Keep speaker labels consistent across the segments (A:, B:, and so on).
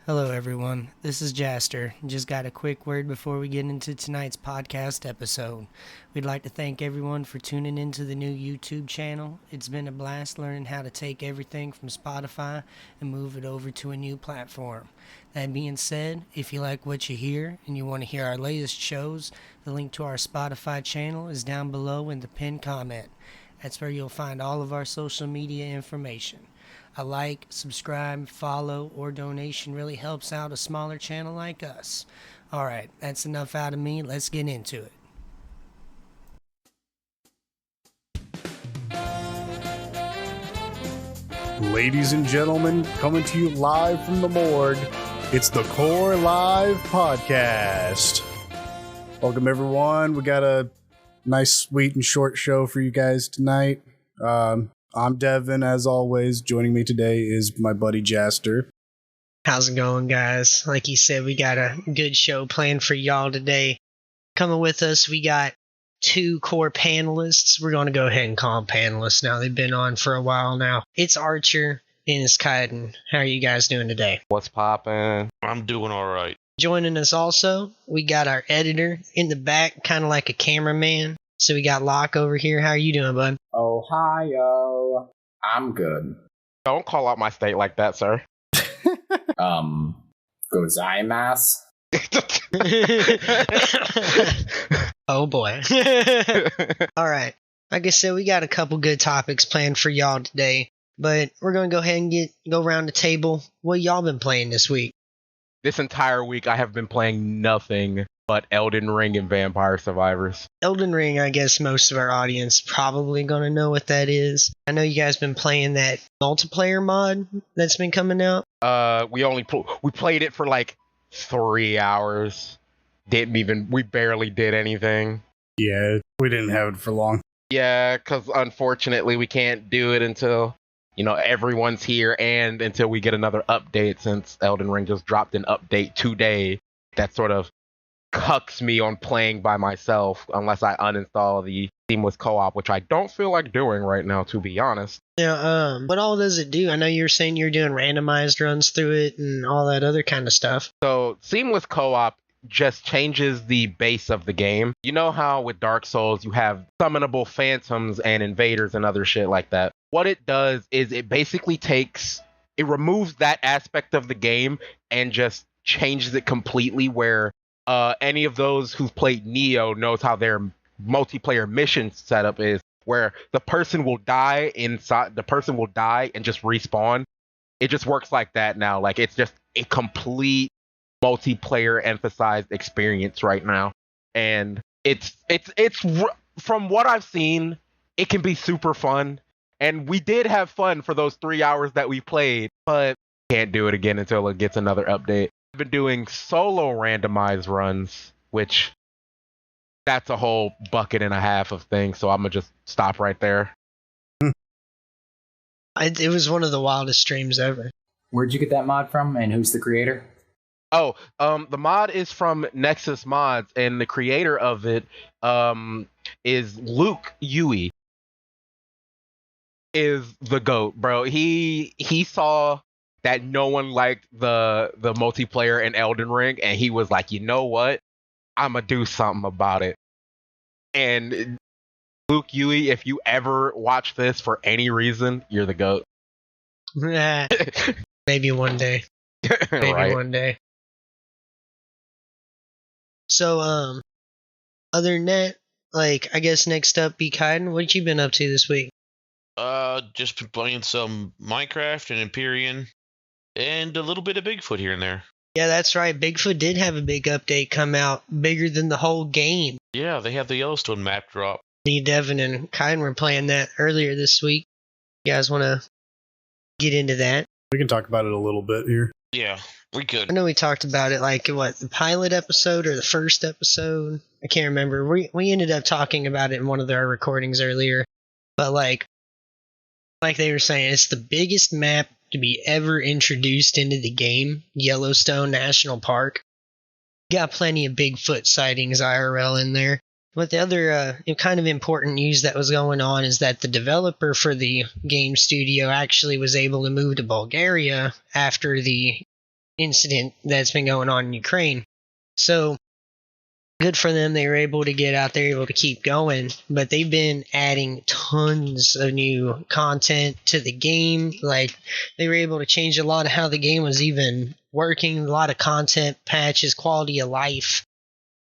A: Hello everyone, this is Jaster. Just got a quick word before we get into tonight's podcast episode. We'd like to thank everyone for tuning into the new YouTube channel. It's been a blast learning how to take everything from Spotify and move it over to a new platform. That being said, if you like what you hear and you want to hear our latest shows, the link to our Spotify channel is down below in the pinned comment. That's where you'll find all of our social media information. A like, subscribe, follow, or donation really helps out a smaller channel like us. Alright, that's enough out of me. Let's get into it.
B: Ladies and gentlemen, coming to you live from the morgue, it's the KoR Live Podcast. Welcome, everyone. We got a nice, sweet, and short show for you guys tonight. I'm Devin, as always. Joining me today is my buddy Jaster.
A: How's it going, guys? Like you said, we got a good show planned for y'all today. Coming with us, we got two KoR panelists. We're going to go ahead and call them panelists now. They've been on for a while now. It's Archer and it's Kaiden. How are you guys doing today?
C: What's poppin'?
D: I'm doing all right.
A: Joining us also, we got our editor in the back, kind of like a cameraman. So we got Locke over here. How are you doing, bud?
E: Ohio. I'm good.
C: Don't call out my state like that, sir.
E: Gozaimasu.
A: Oh boy. All right. Like I said, we got a couple good topics planned for y'all today, but we're going to go ahead and go around the table. What y'all been playing this week?
C: This entire week I have been playing nothing but Elden Ring and Vampire Survivors.
A: Elden Ring, I guess most of our audience probably going to know what that is. I know you guys been playing that multiplayer mod that's been coming out.
C: We played it for like 3 hours. We barely did anything.
B: Yeah, we didn't have it for long.
C: Yeah, because unfortunately we can't do it until, everyone's here and until we get another update, since Elden Ring just dropped an update today that sort of cucks me on playing by myself unless I uninstall the seamless co-op, which I don't feel like doing right now, to be honest.
A: Yeah, what all does it do? I know you were saying you're doing randomized runs through it and all that other kind of stuff.
C: So seamless co-op just changes the base of the game. You know how with Dark Souls you have summonable phantoms and invaders and other shit like that. What it does is it basically removes that aspect of the game and just changes it completely, where any of those who've played Neo knows how their multiplayer mission setup is, where the person will die and just respawn. It just works like that now. Like, it's just a complete multiplayer emphasized experience right now. And it's from what I've seen, it can be super fun. And we did have fun for those 3 hours that we played, but can't do it again until it gets another update. I've been doing solo randomized runs, which that's a whole bucket and a half of things, so I'm gonna just stop right there.
A: It was one of the wildest streams ever.
E: Where'd you get that mod from, and who's the creator?
C: The mod is from Nexus Mods, and the creator of it is Luke Yui. Is the GOAT, bro. He saw that no one liked the multiplayer in Elden Ring, and he was like, you know what? I'm gonna do something about it. And Luke Yui, if you ever watch this for any reason, you're the GOAT.
A: Maybe one day. Maybe
C: Right.
A: one day. So, other than that, I guess next up, be Kaiden. What you been up to this week?
D: Just been playing some Minecraft and Empyrean, and a little bit of Bigfoot here and there.
A: Yeah, that's right. Bigfoot did have a big update come out, bigger than the whole game.
D: Yeah, they have the Yellowstone map drop.
A: Me, Devin, and Kaiden were playing that earlier this week. You guys want to get into that?
B: We can talk about it a little bit here.
D: Yeah, we
A: I
D: could.
A: know we talked about it, the pilot episode or the first episode? I can't remember. We ended up talking about it in one of our recordings earlier. But like they were saying, it's the biggest map to be ever introduced into the game, Yellowstone National Park. Got plenty of Bigfoot sightings IRL in there. But the other kind of important news that was going on is that the developer for the game studio actually was able to move to Bulgaria after the incident that's been going on in Ukraine. So good for them. They were able to get out there, able to keep going, but they've been adding tons of new content to the game. Like, they were able to change a lot of how the game was even working, a lot of content patches, quality of life.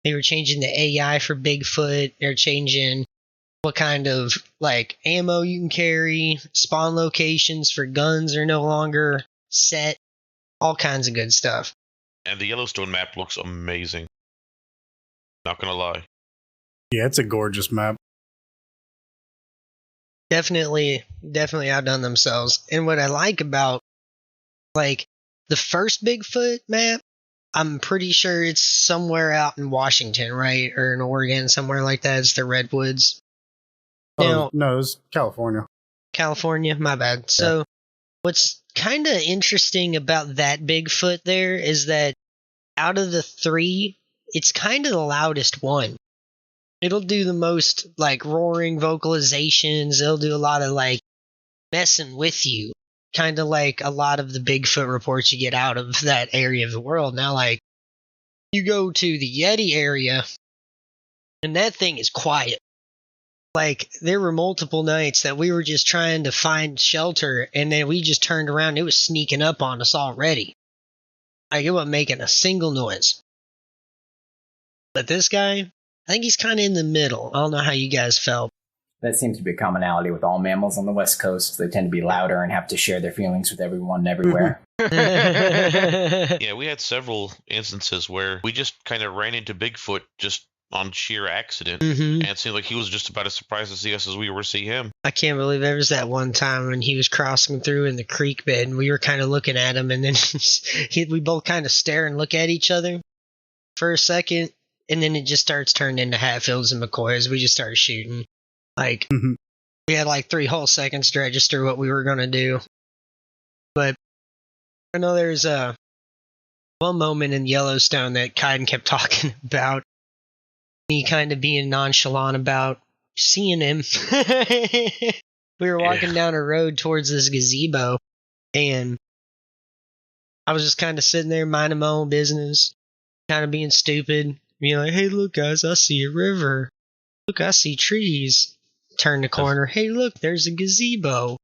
A: They were changing the AI for Bigfoot. They're changing what kind of like ammo you can carry. Spawn locations for guns are no longer set. All kinds of good stuff.
D: And the Yellowstone map looks amazing. Not gonna lie.
B: Yeah, it's a gorgeous map.
A: Definitely outdone themselves. And what I like about like the first Bigfoot map, I'm pretty sure it's somewhere out in Washington, right? Or in Oregon, somewhere like that. It's the Redwoods. Now,
B: No, it was California.
A: California, my bad. So what's kind of interesting about that Bigfoot there is that out of the three, it's kind of the loudest one. It'll do the most like roaring vocalizations. It'll do a lot of like messing with you. Kind of like a lot of the Bigfoot reports you get out of that area of the world. Now, like, you go to the Yeti area, and that thing is quiet. Like, there were multiple nights that we were just trying to find shelter, and then we just turned around, and it was sneaking up on us already. Like, it wasn't making a single noise. But this guy, I think he's kind of in the middle. I don't know how you guys felt.
E: That seems to be a commonality with all mammals on the West Coast. They tend to be louder and have to share their feelings with everyone everywhere.
D: Yeah, we had several instances where we just kind of ran into Bigfoot just on sheer accident.
A: Mm-hmm.
D: And it seemed like he was just about as surprised to see us as we were to see him.
A: I can't believe there was that one time when he was crossing through in the creek bed, and we were kind of looking at him, and then we both kind of stare and look at each other for a second, and then it just starts turning into Hatfields and McCoys. We just started shooting. Like, we had like 3 whole seconds to register what we were going to do. But I know there's one moment in Yellowstone that Kaiden kept talking about, me kind of being nonchalant about seeing him. We were walking down a road towards this gazebo, and I was just kind of sitting there minding my own business, kind of being stupid, being like, hey, look, guys, I see a river. Look, I see trees. Turn the corner. Hey, look, there's a gazebo.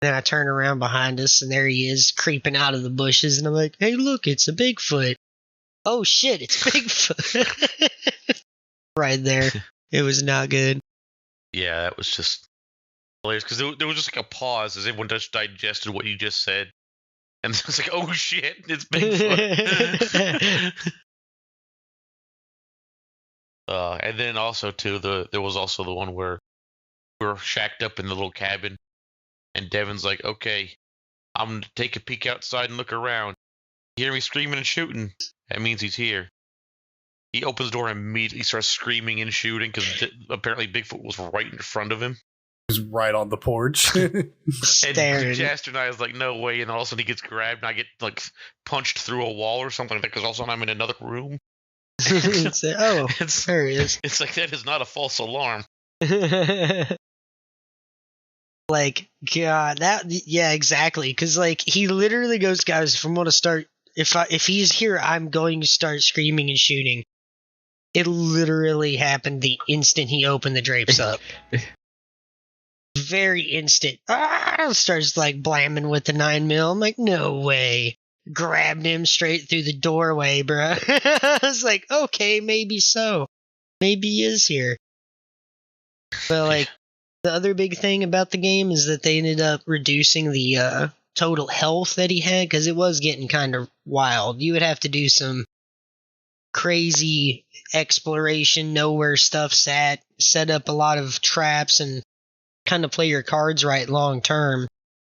A: Then I turn around behind us, and there he is, creeping out of the bushes, and I'm like, hey, look, it's a Bigfoot. Oh, shit, it's Bigfoot. Right there. It was not good.
D: Yeah, that was just hilarious, because there was just like a pause as everyone just digested what you just said. And it's like, oh, shit, it's Bigfoot. And then also, too, there was also the one where we were shacked up in the little cabin, and Devin's like, okay, I'm going to take a peek outside and look around. You hear me screaming and shooting? That means he's here. He opens the door and immediately starts screaming and shooting because apparently Bigfoot was right in front of him.
B: He was right on the porch.
D: And
A: Staring.
D: Jaster and I was like, no way. And then all of a sudden he gets grabbed and I get like punched through a wall or something like that because all of a sudden I'm in another room.
A: Oh, there he is.
D: It's like, that is not a false alarm.
A: Like, God, yeah, exactly. Because, like, he literally goes, guys, if I'm going to start, if he's here, I'm going to start screaming and shooting. It literally happened the instant he opened the drapes up. Very instant. Starts, like, blamming with the 9mm. I'm like, no way. Grabbed him straight through the doorway, bro. I was like, okay, maybe so. Maybe he is here. But, like, the other big thing about the game is that they ended up reducing the total health that he had, because it was getting kind of wild. You would have to do some crazy exploration, know where stuff sat, set up a lot of traps, and kind of play your cards right long term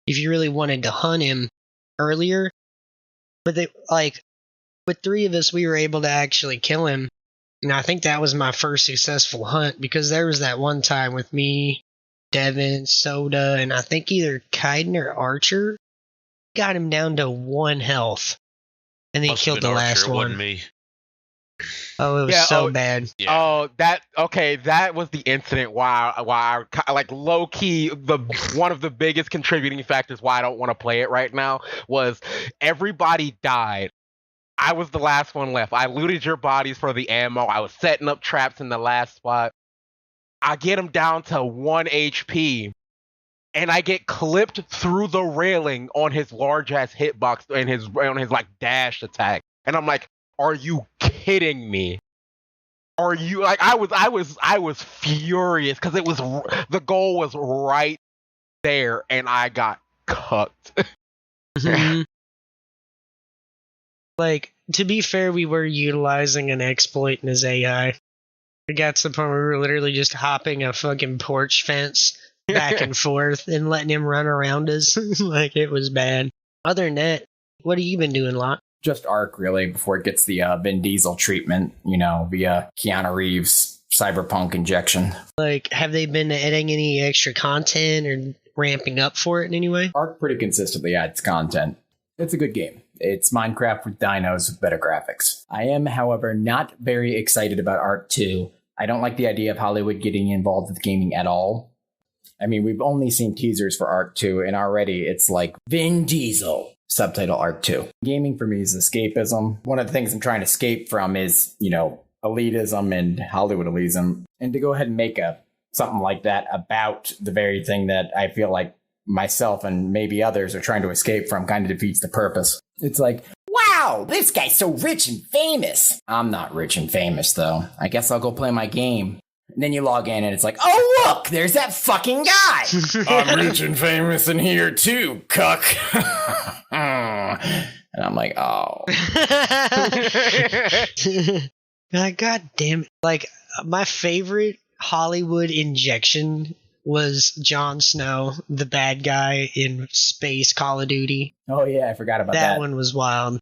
A: if you really wanted to hunt him earlier. But they, like, with 3 of us, we were able to actually kill him. And I think that was my first successful hunt, because there was that one time with me, Devin, Soda, and I think either Kaiden or Archer got him down to 1 health. And then he killed the last
D: Archer, it
A: one.
D: wasn't me.
A: Oh, it was so bad.
D: Yeah.
C: Oh, that was the incident why like low key one of the biggest contributing factors why I don't want to play it right now was everybody died I was the last one left. I looted your bodies for the ammo. I was setting up traps in the last spot. I get him down to 1 HP, and I get clipped through the railing on his large ass hitbox and on his like dash attack. And I'm like, are you kidding me? Are you like I was furious because the goal was right there and I got cooked.
A: Like, to be fair, we were utilizing an exploit in his AI. We got to the point where we were literally just hopping a fucking porch fence back and forth and letting him run around us. Like, it was bad. Other than that, what have you been doing, Locke?
E: Just Ark, really, before it gets the Vin Diesel treatment, via Keanu Reeves cyberpunk injection.
A: Like, have they been adding any extra content or ramping up for it in any way?
E: Ark pretty consistently adds content. It's a good game. It's Minecraft with dinos with better graphics. I am, however, not very excited about Ark 2. I don't like the idea of Hollywood getting involved with gaming at all. I mean, we've only seen teasers for Ark 2, and already it's like Vin Diesel. Subtitle Ark 2. Gaming for me is escapism. One of the things I'm trying to escape from is, elitism and Hollywood elitism. And to go ahead and make something like that about the very thing that I feel like myself and maybe others are trying to escape from kind of defeats the purpose. It's like, wow, this guy's so rich and famous. I'm not rich and famous, though. I guess I'll go play my game. And then you log in and it's like, oh, look, there's that fucking guy. I'm rich and famous in here too, cuck. And I'm like, oh.
A: God damn it. Like, my favorite Hollywood injection was Jon Snow, the bad guy in Space Call of Duty.
E: Oh, yeah, I forgot about that.
A: That one was wild.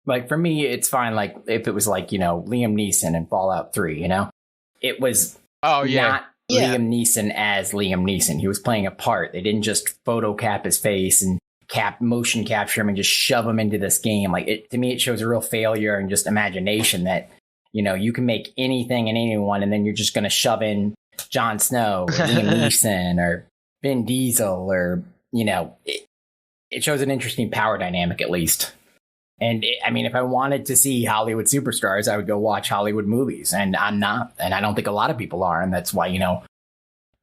E: Like, for me, it's fine, like, if it was like, Liam Neeson in Fallout 3, It was not Liam Neeson as Liam Neeson. He was playing a part. They didn't just photo cap his face and motion capture him and just shove him into this game. Like, to me, it shows a real failure and just imagination that, you can make anything and anyone, and then you're just going to shove in Jon Snow or Liam Neeson or Vin Diesel or, it shows an interesting power dynamic at least. And if I wanted to see Hollywood superstars, I would go watch Hollywood movies, and I'm not, and I don't think a lot of people are, and that's why,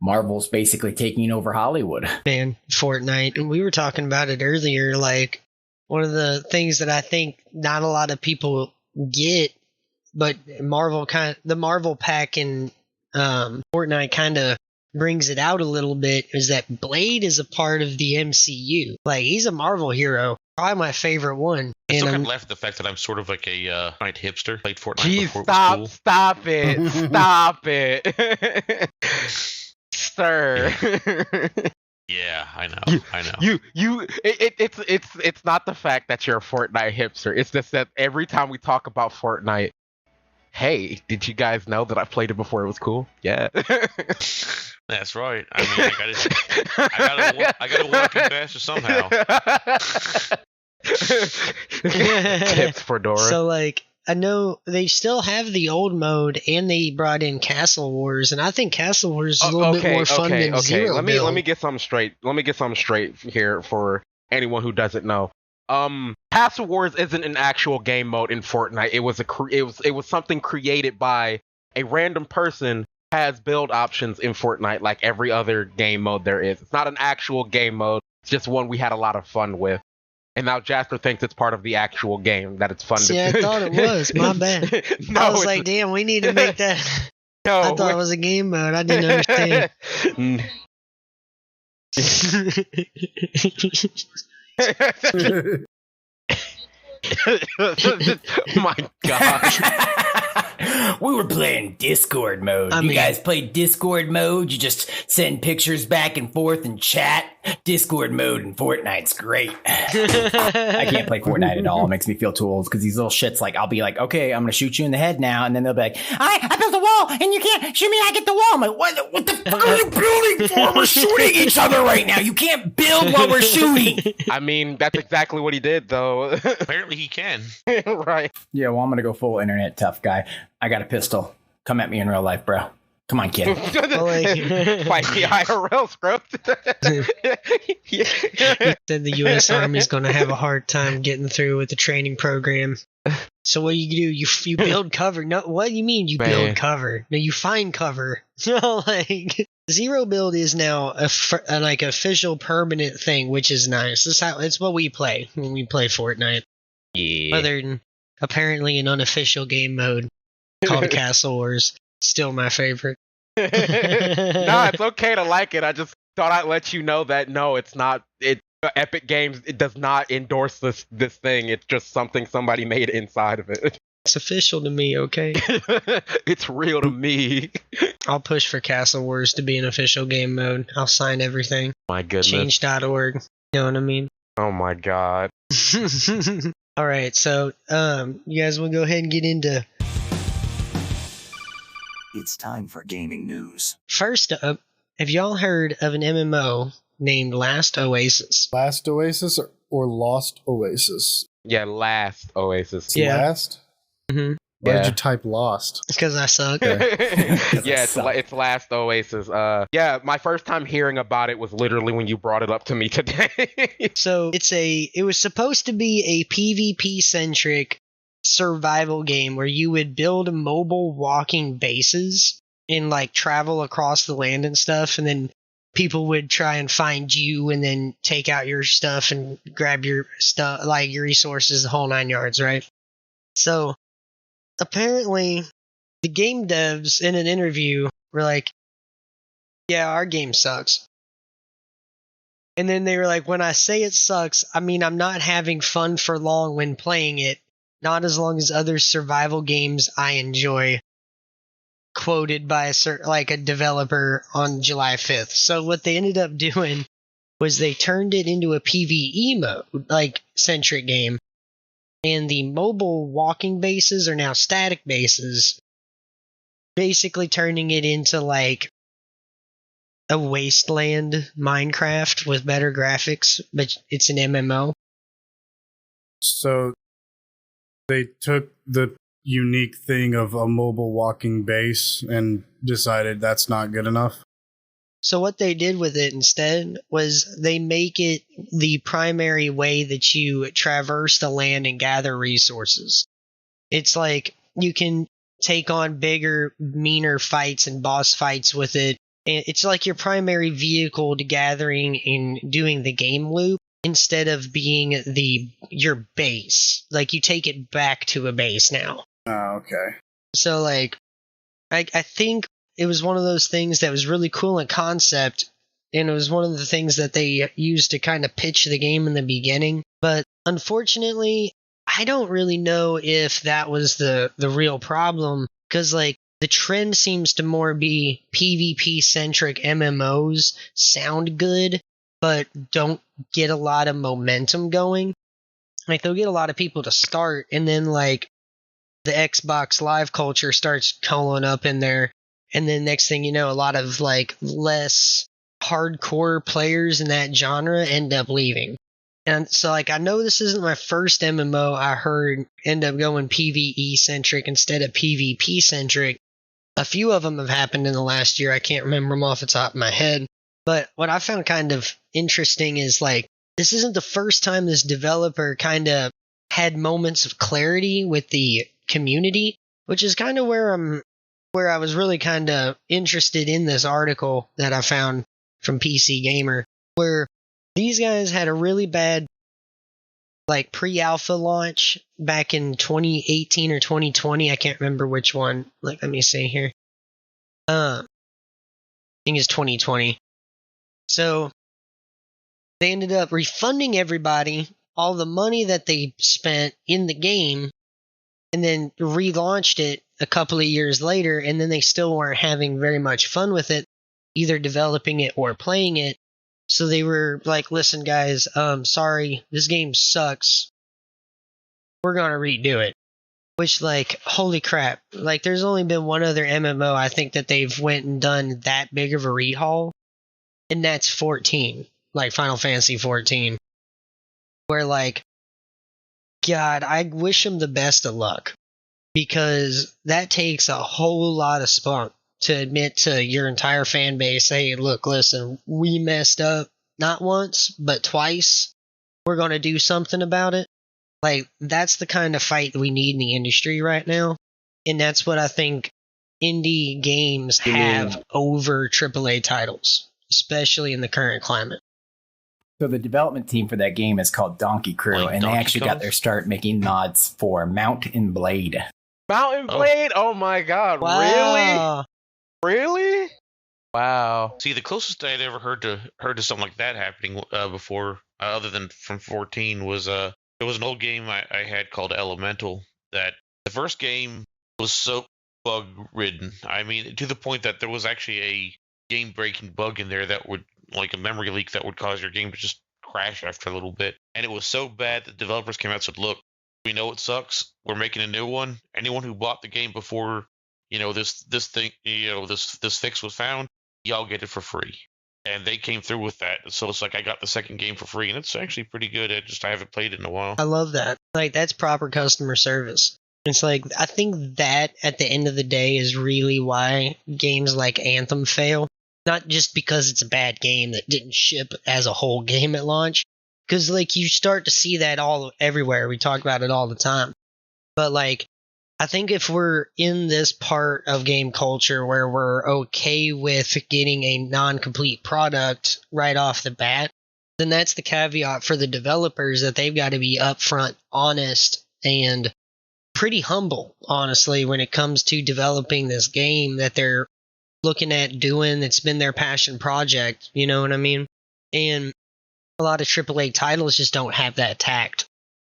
E: Marvel's basically taking over Hollywood.
A: Man, Fortnite, and we were talking about it earlier, like, one of the things that I think not a lot of people get, but the Marvel pack in Fortnite kind of brings it out a little bit, is that Blade is a part of the MCU. Like, he's a Marvel hero. Probably my favorite one.
D: I still can't laugh at the fact that I'm sort of like a Fortnite hipster. Played Fortnite before
C: stop,
D: it was cool.
C: Stop it. Stop it. Sir.
D: Yeah, I know.
C: It's not the fact that you're a Fortnite hipster. It's just that every time we talk about Fortnite, hey, did you guys know that I played it before it was cool? Yeah.
D: That's right. I mean, I gotta work in faster somehow.
C: Tips for Dora.
A: So, like, I know they still have the old mode, and they brought in Castle Wars, and I think Castle Wars is a little bit more fun than Zero
C: Let me get something straight. Let me get something straight here for anyone who doesn't know. Castle Wars isn't an actual game mode in Fortnite. It was something created by a random person. Has build options in Fortnite like every other game mode there is. It's not an actual game mode. It's just one we had a lot of fun with. And now Jasper thinks it's part of the actual game, that it's fun to
A: I thought it was. My bad.
C: No,
A: I was like, damn, we need to make that. No, I thought it was a game mode. I didn't understand.
C: My God.
E: We were playing Discord mode. You guys play Discord mode? You just send pictures back and forth and chat? Discord mode in Fortnite's great. I can't play Fortnite at all. It makes me feel too old because these little shits, like, I'll be like, okay, I'm going to shoot you in the head now. And then they'll be like, I built a wall and you can't shoot me. I get the wall. I'm like, what the fuck are you building for? We're shooting each other right now. You can't build while we're shooting.
C: I mean, that's exactly what he did, though.
D: Apparently he can.
C: Right.
E: Yeah, well, I'm going to go full internet tough guy. I got a pistol. Come at me in real life, bro. Come on, kid.
A: Well, like-
C: Fight the IRL, scrub.
A: Then the U.S. Army's going to have a hard time getting through with the training program. So what do? You build cover. No, what do you mean you
C: Man.
A: build cover? No, you find cover. No, like zero build is now a like official permanent thing, which is nice. It's what we play when we play Fortnite.
C: Yeah.
A: Other than apparently an unofficial game mode called Castle Wars, still my favorite.
C: No, it's okay to like it. I just thought I'd let you know that no, it's not. Epic Games, it does not endorse this thing. It's just something somebody made inside of it.
A: It's official to me, okay?
C: It's real to me.
A: I'll push for Castle Wars to be an official game mode. I'll sign everything.
C: My goodness.
A: Change.org. You know what I mean?
C: Oh my god.
A: All right, so you guys want to go ahead and get into
F: It's time for gaming news.
A: first up. Have y'all heard of an MMO named Last Oasis?
B: Last Oasis or Lost Oasis?
C: Yeah, last Oasis.
A: Yeah.
B: Last?
A: Mm-hmm.
B: Why
C: Yeah.
B: did you type Lost?
A: Because I suck.
C: Yeah, it's last Oasis. Yeah, my first time hearing about it was literally when you brought it up to me today.
A: So it was supposed to be a PvP centric survival game where you would build mobile walking bases and like travel across the land and stuff, and then people would try and find you and then take out your stuff and grab your stuff, like your resources, the whole 9 yards, right? So apparently the game devs in an interview were like, yeah, our game sucks. And then they were like, when I say it sucks, I mean I'm not having fun for long when playing it, not as long as other survival games I enjoy. Quoted by a developer on July 5th. So what they ended up doing was they turned it into a PvE mode, like centric game. And the mobile walking bases are now static bases, basically turning it into like a wasteland Minecraft with better graphics, but it's an MMO.
B: So they took the unique thing of a mobile walking base and decided that's not good enough.
A: So what they did with it instead was they make it the primary way that you traverse the land and gather resources. It's like you can take on bigger, meaner fights and boss fights with it. And it's like your primary vehicle to gathering and doing the game loop instead of being your base. Like you take it back to a base now.
B: Oh, okay.
A: So like I think it was one of those things that was really cool in concept, and it was one of the things that they used to kind of pitch the game in the beginning. But unfortunately, I don't really know if that was the real problem, because like the trend seems to more be PvP centric MMOs sound good but don't get a lot of momentum going. Like they'll get a lot of people to start, and then like the Xbox Live culture starts calling up in there, and then next thing you know, a lot of like less hardcore players in that genre end up leaving. And so like I know this isn't my first MMO I heard end up going PvE centric instead of PvP centric. A few of them have happened in the last year. I can't remember them off the top of my head. But what I found kind of interesting is like this isn't the first time this developer kind of had moments of clarity with the community, which is kind of where I was really kind of interested in this article that I found from PC Gamer, where these guys had a really bad like pre-alpha launch back in 2018 or 2020. I can't remember which one. Like, let me see here. I think it's 2020. So they ended up refunding everybody all the money that they spent in the game, and then relaunched it a couple of years later, and then they still weren't having very much fun with it, either developing it or playing it. So they were like, listen guys, sorry, this game sucks. We're gonna redo it. Which, like, holy crap. Like, there's only been one other MMO I think that they've went and done that big of a rehaul, and that's 14. Like, Final Fantasy 14. Where, like, God, I wish them the best of luck. Because that takes a whole lot of spunk to admit to your entire fan base, hey, look, listen, we messed up not once, but twice. We're going to do something about it. Like, that's the kind of fight we need in the industry right now. And that's what I think indie games have over AAA titles, especially in the current climate.
E: So the development team for that game is called Donkey Crew,
D: Like
E: and they
D: Donkey
E: actually
D: Kong?
E: got their start making mods for Mount and Blade.
C: Mountain Blade? Oh my god,
A: Wow.
C: Really? Wow.
D: See, the closest I'd ever heard to something like that happening before, other than from 14, was there was an old game I had called Elemental. That the first game was so bug ridden. I mean, to the point that there was actually a game breaking bug in there that would, like a memory leak, that would cause your game to just crash after a little bit. And it was so bad that developers came out and said, "Look, we know it sucks. We're making a new one. Anyone who bought the game before, this thing, this fix was found, y'all get it for free." And they came through with that. So it's like I got the second game for free, and it's actually pretty good. I haven't played it in a while.
A: I love that. Like, that's proper customer service. It's like, I think that at the end of the day is really why games like Anthem fail. Not just because it's a bad game that didn't ship as a whole game at launch. Because, like, you start to see that everywhere. We talk about it all the time. But, like, I think if we're in this part of game culture where we're okay with getting a non-complete product right off the bat, then that's the caveat for the developers, that they've got to be upfront, honest, and pretty humble, honestly, when it comes to developing this game that they're looking at doing. That's been their passion project, you know what I mean? And a lot of AAA titles just don't have that tact.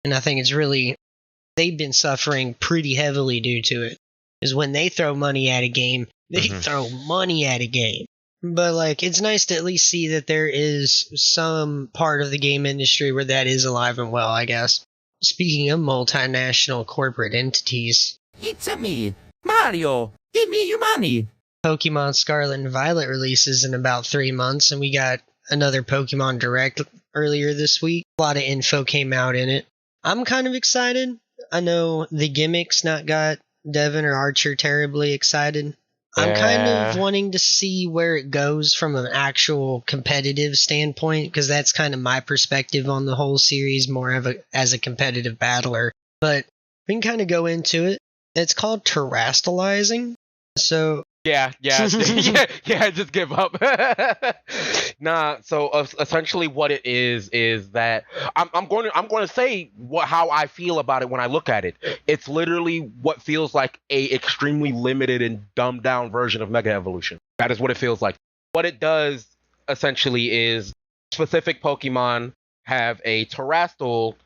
A: And I think it's really, they've been suffering pretty heavily due to it. Is when they throw money at a game, they throw money at a game. But, like, it's nice to at least see that there is some part of the game industry where that is alive and well, I guess. Speaking of multinational corporate entities,
G: It's a me, Mario. Give me your money.
A: Pokemon Scarlet and Violet releases in about 3 months, and we got another Pokemon Direct earlier this week. A lot of info came out in it. I'm kind of excited. I know the gimmicks not got Devin or Archer terribly excited. I'm kind of wanting to see where it goes from an actual competitive standpoint, because that's kind of my perspective on the whole series, more of as a competitive battler. But we can kind of go into it. It's called terrastalizing. So
C: Yeah, just give up. Nah, so essentially what it is that I'm going to say how I feel about it when I look at it. It's literally what feels like a extremely limited and dumbed down version of Mega Evolution. That is what it feels like. What it does essentially is specific Pokemon have a terrestrial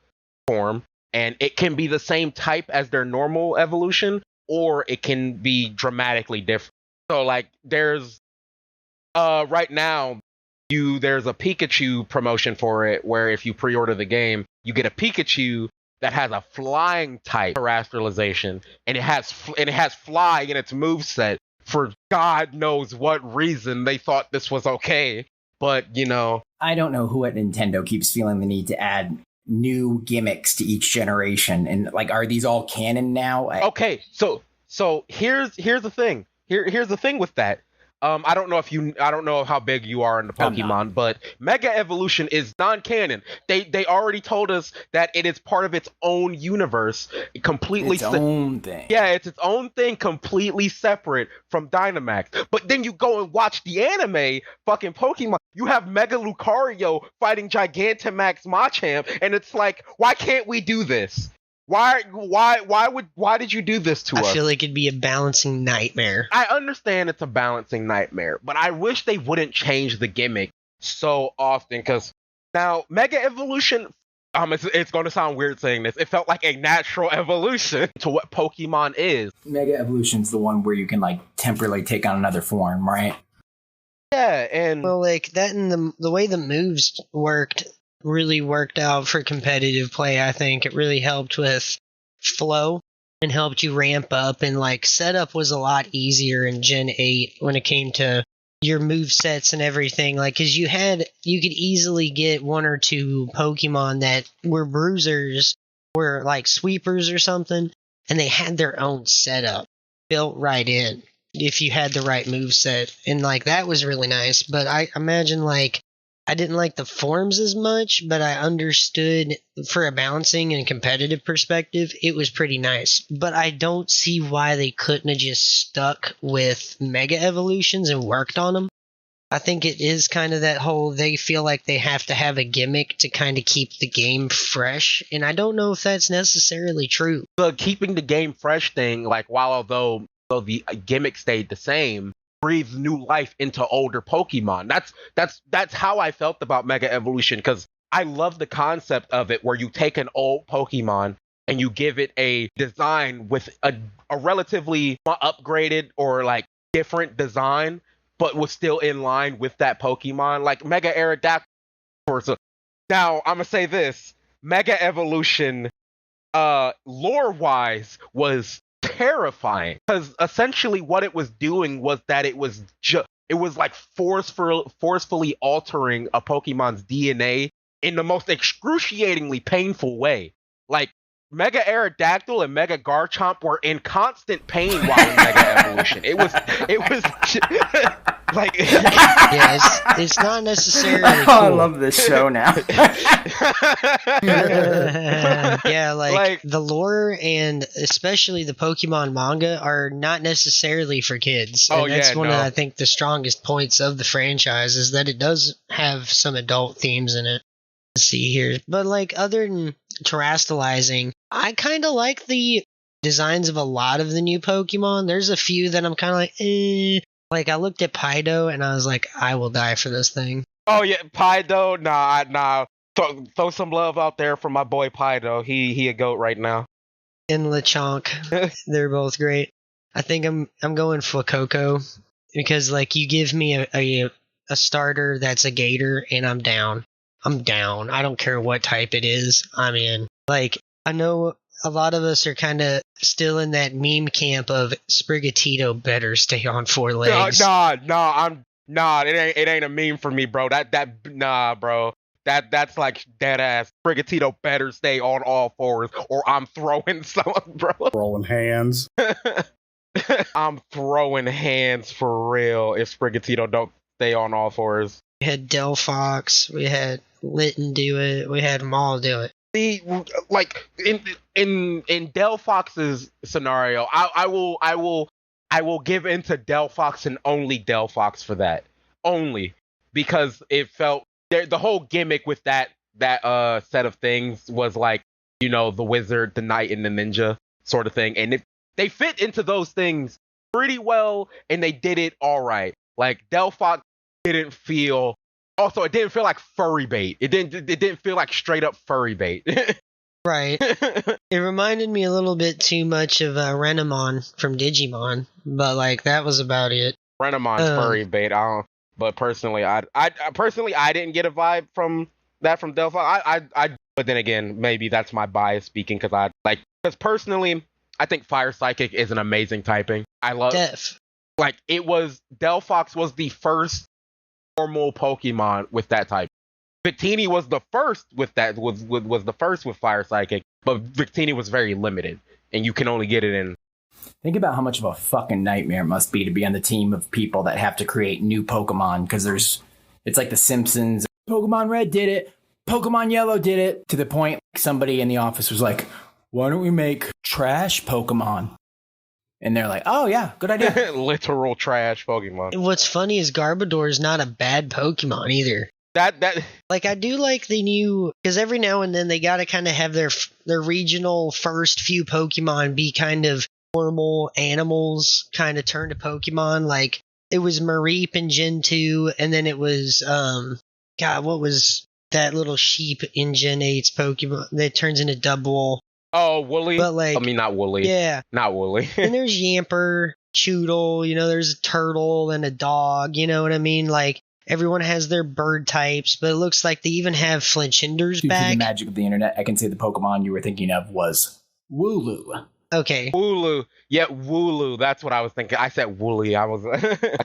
C: form, and it can be the same type as their normal evolution, or it can be dramatically different. So, like, there's right now there's a Pikachu promotion for it, where if you pre-order the game, you get a Pikachu that has a flying type terrestrialization, and it has fly in its moveset. For God knows what reason they thought this was okay, but
E: I don't know who at Nintendo keeps feeling the need to add new gimmicks to each generation, and like, are these all canon now?
C: Okay, so here's the thing. Here's the thing with that. I don't know how big you are in the Pokemon, but Mega Evolution is non-canon. They already told us that it is part of its own universe, completely
E: its own thing.
C: Yeah, it's its own thing, completely separate from Dynamax. But then you go and watch the anime, fucking Pokemon. You have Mega Lucario fighting Gigantamax Machamp, and it's like, why can't we do this? Why did you do this to us?
A: I feel like it'd be a balancing nightmare.
C: I understand it's a balancing nightmare, but I wish they wouldn't change the gimmick so often, because now Mega Evolution, it's going to sound weird saying this, it felt like a natural evolution to what Pokemon is.
E: Mega Evolution's the one where you can, like, temporarily take on another form, right?
C: Yeah, and
A: well, like that, and the way the moves really worked out for competitive play. I think it really helped with flow and helped you ramp up, and like setup was a lot easier in Gen 8 when it came to your move sets and everything. Like, because you could easily get one or two Pokemon that were bruisers, were like sweepers or something, and they had their own setup built right in. if you had the right move set, and like that was really nice. But I imagine like I didn't like the forms as much, but I understood for a balancing and competitive perspective, it was pretty nice. But I don't see why they couldn't have just stuck with Mega Evolutions and worked on them. I think it is kind of that whole they feel like they have to have a gimmick to kind of keep the game fresh, and I don't know if that's necessarily true.
C: The keeping the game fresh thing, like while although the gimmick stayed the same, breathes new life into older Pokemon. That's how I felt about Mega Evolution, because I love the concept of it where you take an old Pokemon and you give it a design with a relatively upgraded or like different design, but was still in line with that Pokemon, like Mega Aerodactyl. Now, I'm gonna say this: Mega Evolution, lore-wise, was terrifying, because essentially what it was doing was that it was like forcefully altering a Pokemon's DNA in the most excruciatingly painful way. Like, Mega Aerodactyl and Mega Garchomp were in constant pain while in Mega Evolution. It was like
A: Yeah, it's not necessarily cool.
E: I love this show now.
A: Yeah, like the lore and especially the Pokemon manga are not necessarily for kids. And that's one of, I think, the strongest points of the franchise is that it does have some adult themes in it. Let's see here. But like other than terastallizing, I kind of like the designs of a lot of the new Pokemon. There's a few that I'm kind of like, eh. Like, I looked at Pido, and I was like, I will die for this thing.
C: Oh, yeah, Pido? Nah. Throw some love out there for my boy Pido. He a goat right now.
A: And Lechonk. They're both great. I think I'm going for Coco, because, like, you give me a starter that's a Gator, and I'm down. I don't care what type it is. I'm in. Like, I know a lot of us are kind of still in that meme camp of Sprigatito better stay on four legs.
C: It ain't a meme for me, bro. Bro. That's like dead ass. Sprigatito better stay on all fours, or I'm throwing some, bro.
B: Rolling hands.
C: I'm throwing hands for real if Sprigatito don't stay on all fours.
A: We had Delphox, we had Litten do it, we had them all do it.
C: See, like in Delphox's scenario, I will give into Delphox and only Delphox for that. Only because it felt the whole gimmick with that set of things was like, you know, the wizard, the knight, and the ninja sort of thing, and they fit into those things pretty well, and they did it all right. Like Delphox didn't feel. Also, it didn't feel like furry bait. It didn't feel like straight up furry bait.
A: Right. It reminded me a little bit too much of Renamon from Digimon, but like that was about it.
C: Renamon's furry bait. But personally, I didn't get a vibe from Delphox. But then again, maybe that's my bias speaking, because personally, I think Fire Psychic is an amazing typing. I love Delphox was the first normal Pokemon with that type. Victini was the first with that, was the first with Fire Psychic, but Victini was very limited, and you can only get it in.
E: Think about how much of a fucking nightmare it must be to be on the team of people that have to create new Pokemon, because it's like The Simpsons. Pokemon Red did it. Pokemon Yellow did it. To the point somebody in the office was like, why don't we make trash Pokemon? And they're like, oh, yeah, good idea.
C: Literal trash Pokemon.
A: What's funny is Garbodor is not a bad Pokemon either. Like, I do like the new, because every now and then they got to kind of have their regional first few Pokemon be kind of normal animals, kind of turn to Pokemon. Like, it was Mareep in Gen 2, and then it was, what was that little sheep in Gen 8's Pokemon that turns into Double?
C: Oh, Wooly?
A: But like,
C: I mean, not Wooly.
A: Yeah.
C: Not Wooly.
A: And there's Yamper, Choodle, there's a turtle and a dog, you know what I mean? Like, everyone has their bird types, but it looks like they even have Flinchinders back.
E: Due to the magic of the internet, I can say the Pokemon you were thinking of was Wooloo.
A: Okay.
C: Wooloo. Yeah, Wooloo. That's what I was thinking. I said Wooly. I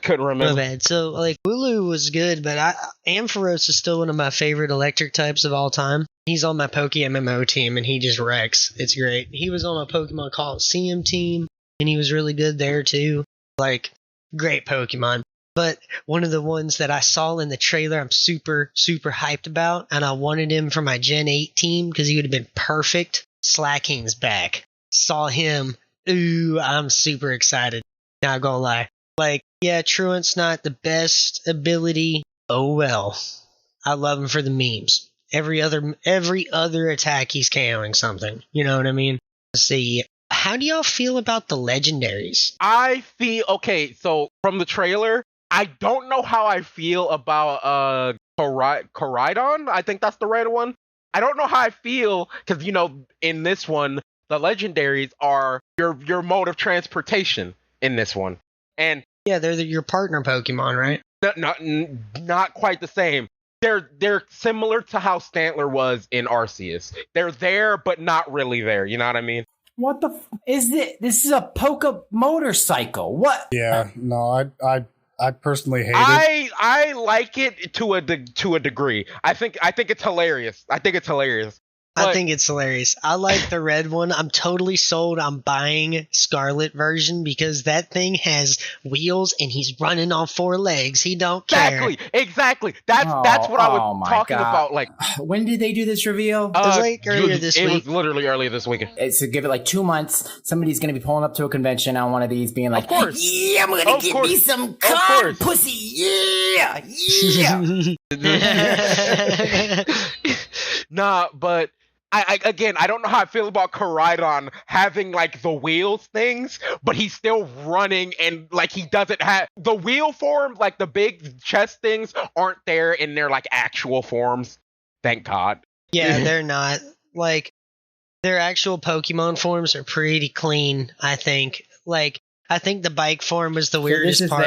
C: couldn't remember.
A: My bad. So, like, Wooloo was good, but Ampharos is still one of my favorite electric types of all time. He's on my Poke MMO team, and he just wrecks. It's great. He was on a Pokemon Coliseum team, and he was really good there, too. Like, great Pokemon. But one of the ones that I saw in the trailer I'm super, super hyped about, and I wanted him for my Gen 8 team because he would have been perfect. Slacking's back. Saw him. Ooh, I'm super excited. Not gonna lie. Like, yeah, Truant's not the best ability. Oh well. I love him for the memes. Every other attack he's KOing something. You know what I mean? Let's see. How do y'all feel about the legendaries?
C: I feel okay. So from the trailer, I don't know how I feel about Koridon. I think that's the right one. I don't know how I feel because in this one the legendaries are your mode of transportation in this one, and
A: yeah, they're your partner Pokemon, right?
C: Not quite the same. They're similar to how Stantler was in Arceus. They're there, but not really there. You know what I mean?
E: What the is this? This is a Poke motorcycle. What?
B: Yeah, no, I personally hate it.
C: I like it to a degree. I think it's hilarious. I think it's hilarious.
A: I think it's hilarious. I like the red one. I'm totally sold. I'm buying Scarlet version because that thing has wheels and he's running on 4 legs. He don't care.
C: Exactly. That's what I was talking about. Like,
E: when did they do this reveal?
A: It was like earlier this week.
C: It was literally earlier this week.
E: So give it like 2 months. Somebody's going to be pulling up to a convention on one of these being like,
C: of course.
E: Yeah, I'm going to get me some cod pussy. Yeah.
C: Nah, but I don't know how I feel about Koridon having like the wheels things, but he's still running and like he doesn't have the wheel form, like the big chest things aren't there in their like actual forms. Thank God.
A: Yeah, they're not. Like, their actual Pokemon forms are pretty clean, I think. Like, I think the bike form was the weirdest part.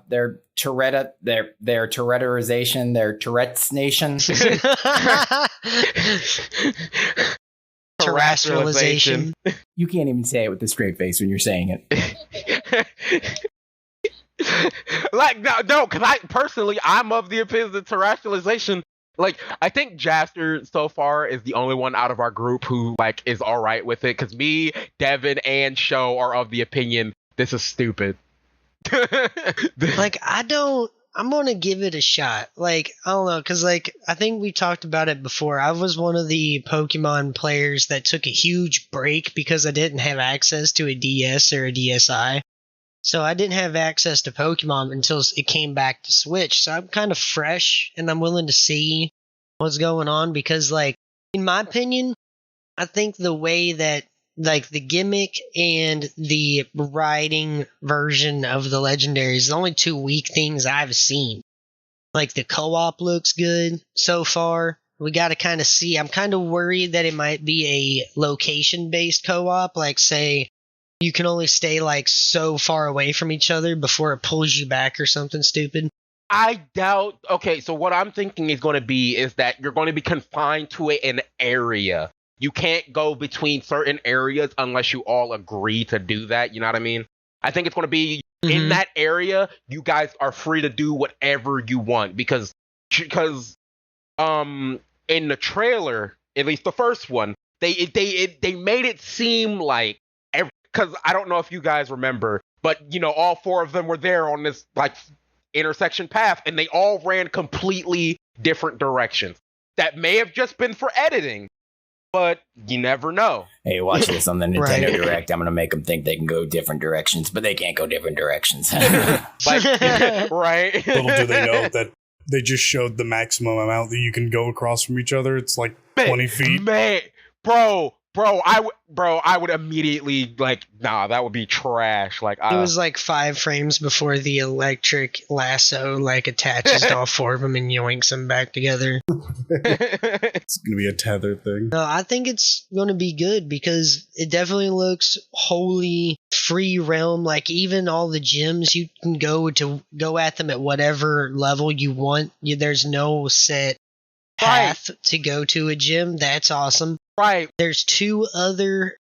E: Their Tourette, their Touretteization, their Tourette's nation.
A: Terrestrialization.
E: You can't even say it with a straight face when you're saying it.
C: Like, no, because I'm of the opinion that terrestrialization. Like, I think Jaster so far is the only one out of our group who like is all right with it. Because me, Devin, and Sho are of the opinion this is stupid.
A: Like, I'm gonna give it a shot. Like, I don't know, because like I think we talked about it before. I was one of the Pokemon players that took a huge break because I didn't have access to a DS or a DSi. So I didn't have access to Pokemon until it came back to Switch. So I'm kind of fresh and I'm willing to see what's going on because, like, in my opinion, I think the way that like the gimmick and the riding version of the legendaries is the only 2 weak things I've seen. Like, the co-op looks good so far. We got to kind of see. I'm kind of worried that it might be a location-based co-op. Like, say, you can only stay like so far away from each other before it pulls you back or something stupid.
C: I doubt. Okay, so what I'm thinking is going to be is that you're going to be confined to an area. You can't go between certain areas unless you all agree to do that. You know what I mean? I think it's going to be in that area. You guys are free to do whatever you want because in the trailer, at least the first one, they made it seem like because I don't know if you guys remember, but all 4 of them were there on this like intersection path, and they all ran completely different directions. That may have just been for editing. But you never know.
E: Hey, watch this on the Nintendo Direct. I'm going to make them think they can go different directions, but they can't go different directions.
C: Right?
B: Little do they know that they just showed the maximum amount that you can go across from each other. It's like 20 feet.
C: Man, bro, I would immediately like, nah, that would be trash. Like,
A: it was like 5 frames before the electric lasso like attaches to all 4 of them and yoinks them back together.
B: It's gonna be a tether thing.
A: No, I think it's gonna be good because it definitely looks wholly free realm. Like, even all the gyms, you can go at them at whatever level you want. There's no set path to go to a gym. That's awesome.
C: Right.
A: There's 2 other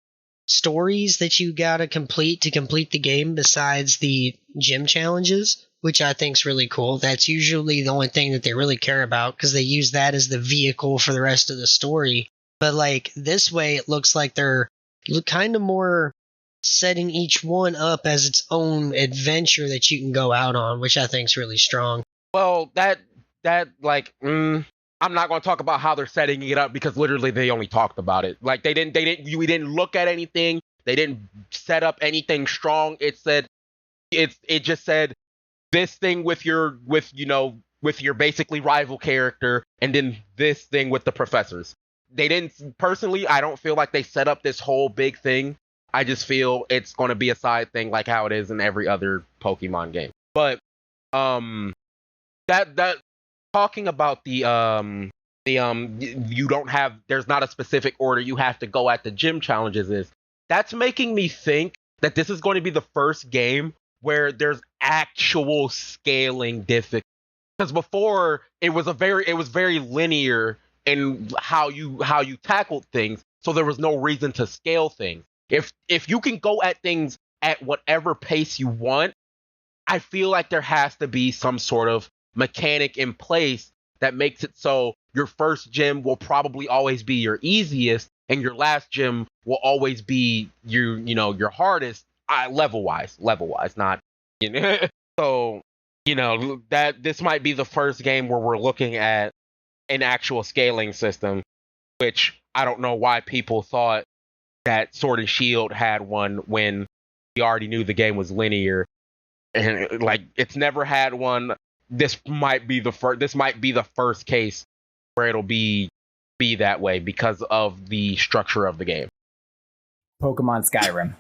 A: stories that you gotta complete to complete the game besides the gym challenges, which I think's really cool. That's usually the only thing that they really care about because they use that as the vehicle for the rest of the story. But like this way, it looks like they're kind of more setting each one up as its own adventure that you can go out on, which I think is really strong.
C: Well, I'm not going to talk about how they're setting it up because literally they only talked about it. Like we didn't look at anything. They didn't set up anything strong. It just said this thing with your basically rival character, and then this thing with the professors. They didn't, personally, I don't feel like they set up this whole big thing. I just feel it's going to be a side thing like how it is in every other Pokemon game. But that talking about there's not a specific order you have to go at the gym challenges that's making me think that this is going to be the first game where there's actual scaling difficulty. Because before it was very linear in how you tackled things, so there was no reason to scale things. If you can go at things at whatever pace you want, I feel like there has to be some sort of mechanic in place that makes it so your first gym will probably always be your easiest, and your last gym will always be your hardest, level wise, not So that this might be the first game where we're looking at an actual scaling system, which I don't know why people thought that Sword and Shield had one when we already knew the game was linear, and like it's never had one. This might be the first case where it'll be that way because of the structure of the game.
E: Pokemon Skyrim.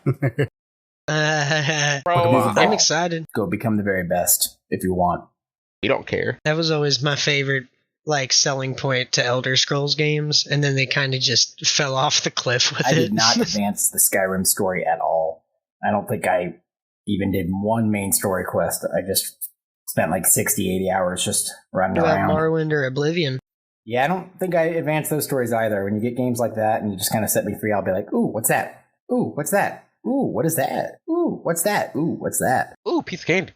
A: I'm excited.
E: Go become the very best if you want.
C: We don't care.
A: That was always my favorite selling point to Elder Scrolls games, and then they kind of just fell off the cliff with it.
E: I did not advance the Skyrim story at all. I don't think I even did one main story quest. I just spent like 60, 80 hours just running around.
A: Morrowind or Oblivion.
E: Yeah, I don't think I advanced those stories either. When you get games like that and you just kind of set me free, I'll be like, ooh, what's that? Ooh, what's that? Ooh, what is that? Ooh, what's that? Ooh, what's that?
C: Ooh, piece of candy.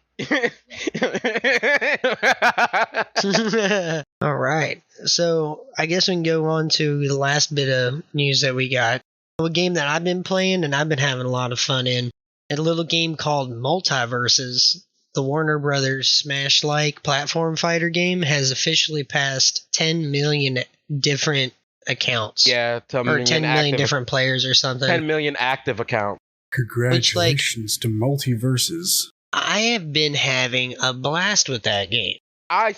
A: All right. So I guess we can go on to the last bit of news that we got. A game that I've been playing and I've been having a lot of fun in. A little game called Multiverses. The Warner Brothers Smash-like platform fighter game has officially passed 10 million different accounts.
C: Yeah, 10
A: million different players or something.
C: 10 million active accounts.
B: Congratulations to Multiverses.
A: I have been having a blast with that game.
C: I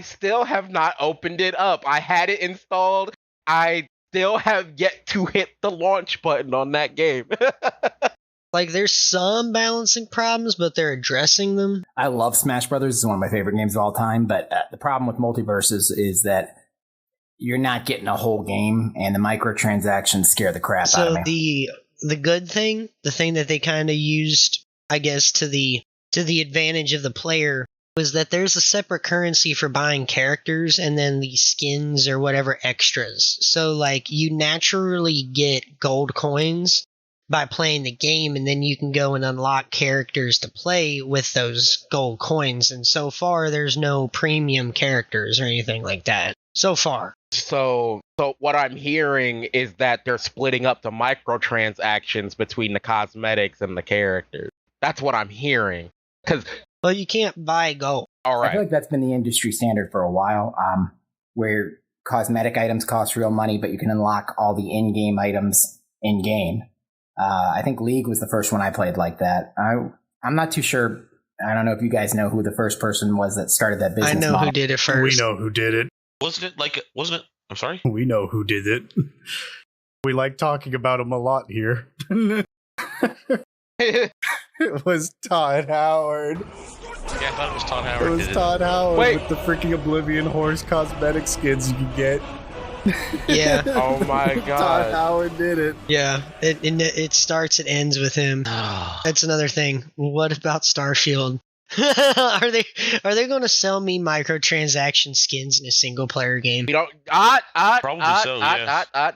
C: still have not opened it up. I had it installed. I still have yet to hit the launch button on that game.
A: There's some balancing problems, but they're addressing them.
E: I love Smash Brothers. It's one of my favorite games of all time, but the problem with Multiverses is that you're not getting a whole game, and the microtransactions scare the crap out of me.
A: So the good thing, the thing that they kind of used, I guess, to the advantage of the player, was that there's a separate currency for buying characters and then the skins or whatever extras. So, you naturally get gold coins by playing the game, and then you can go and unlock characters to play with those gold coins. And so far, there's no premium characters or anything like that. So far.
C: So what I'm hearing is that they're splitting up the microtransactions between the cosmetics and the characters. That's what I'm hearing.
A: Well, you can't buy gold.
C: All right.
E: I feel like that's been the industry standard for a while, where cosmetic items cost real money, but you can unlock all the in-game items in-game. I think League was the first one I played like that. I'm not too sure. I don't know if you guys know who the first person was that started that business
A: model.
E: I know
A: who did it first.
B: We know who did it.
D: Wasn't it? I'm sorry?
B: We know who did it. We like talking about him a lot here. It was Todd Howard.
D: Yeah, I thought it was Todd Howard.
B: It was Todd Howard with the freaking Oblivion Horse cosmetic skins you can get.
A: Yeah.
C: Oh my god.
B: Todd Howard did it.
A: Yeah. It starts and ends with him. That's another thing. What about Starfield? Are they going to sell me microtransaction skins in a single player game?
C: We don't.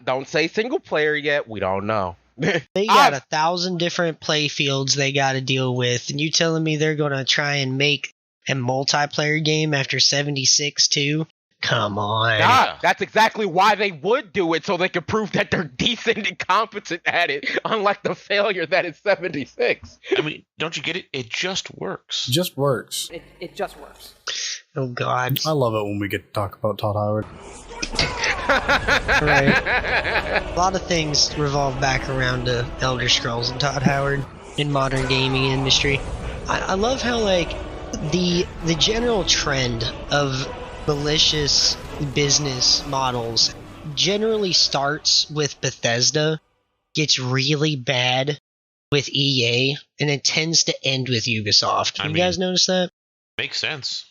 C: Don't say single player yet. We don't know.
A: They got 1,000 different play fields they got to deal with, and you telling me they're going to try and make a multiplayer game after 76 too? Come on.
C: Nah, that's exactly why they would do it, so they could prove that they're decent and competent at it, unlike the failure that is 76.
D: I mean, don't you get it? It just works.
B: Just works.
H: It just works.
A: Oh, God.
B: I love it when we get to talk about Todd Howard.
A: Right. A lot of things revolve back around Elder Scrolls and Todd Howard in modern gaming industry. I love how, like, the general trend of malicious business models generally starts with Bethesda, gets really bad with EA, and it tends to end with Ubisoft. You guys notice that?
D: Makes sense.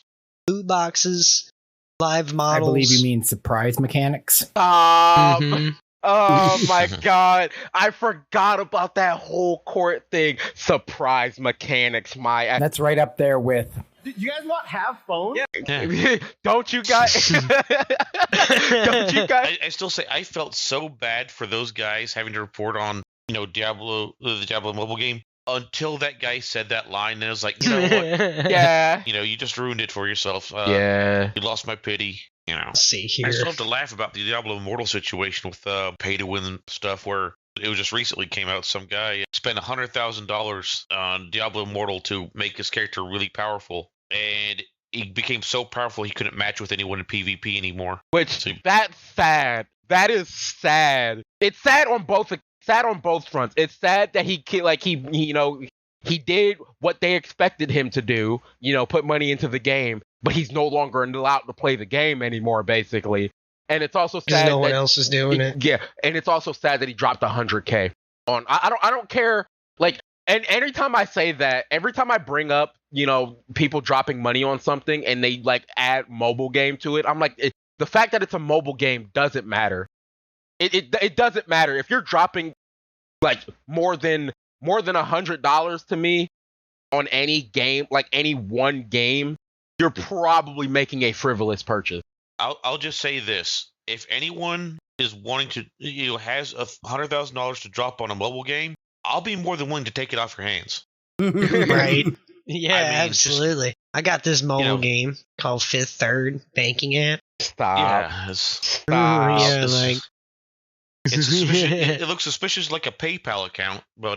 A: Loot boxes, live
E: I
A: models.
E: believe you mean surprise mechanics.
A: Mhm.
C: Oh my god, I forgot about that whole court thing. Surprise mechanics,
E: That's right up there with.
H: You guys want have phones?
D: Yeah.
C: Don't you guys? Don't you guys?
D: I still say I felt so bad for those guys having to report on, the Diablo mobile game until that guy said that line, and I was like, you know what?
C: Yeah.
D: You just ruined it for yourself.
C: Yeah.
D: You lost my pity.
A: Let's see here.
D: I still have to laugh about the Diablo Immortal situation with pay to win stuff, where it was just recently came out. Some guy spent $100,000 on Diablo Immortal to make his character really powerful, and he became so powerful he couldn't match with anyone in PvP anymore.
C: Which that's sad. That is sad. It's sad on both. Sad on both fronts. It's sad that he did what they expected him to do. Put money into the game, but he's no longer allowed to play the game anymore, basically. And it's also sad
A: no one else is doing it.
C: Yeah, and it's also sad that he dropped $100K on. I don't care. Like, and anytime I say that, every time I bring up, people dropping money on something and they like add mobile game to it, I'm like, the fact that it's a mobile game doesn't matter. It doesn't matter if you're dropping like more than $100 to me on any game, like any one game. You're probably making a frivolous purchase.
D: I'll just say this: if anyone is wanting to, has $100,000 to drop on a mobile game, I'll be more than willing to take it off your hands.
A: Right. Yeah,
D: I mean,
A: absolutely. I got this mobile game called Fifth Third banking app.
C: Stop.
D: Yeah,
C: Stop.
A: Yeah, like.
D: It's suspicious. It looks suspicious like a PayPal account, but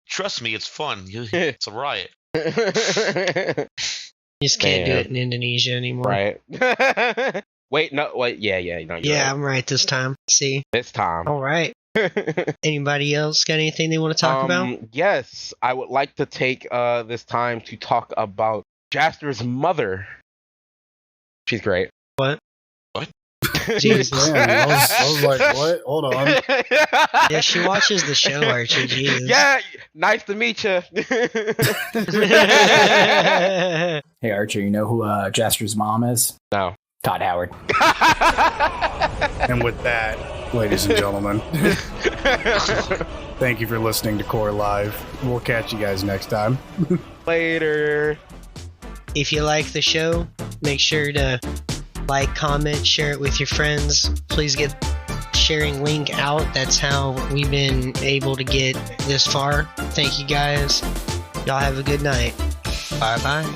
D: trust me, it's fun. It's a riot.
A: You just can't do it in Indonesia anymore.
C: Right. Wait, no, wait, yeah, no, you're right.
A: I'm right this time. See?
C: This time.
A: All right. Anybody else got anything they want to talk about?
C: Yes, I would like to take this time to talk about Jaster's mother. She's great.
A: What?
B: Jesus. Damn, I was like, what? Hold on.
A: Yeah, she watches the show, Archie. Jesus.
C: Yeah, nice to meet you.
E: Hey, Archer, you know who Jaster's mom is?
C: No.
E: Todd Howard.
B: And with that, ladies and gentlemen, thank you for listening to KoR Live. We'll catch you guys next time.
C: Later.
A: If you like the show, make sure to like, comment, share it with your friends. Please get sharing link out. That's how we've been able to get this far. Thank you guys. Y'all have a good night. Bye-bye.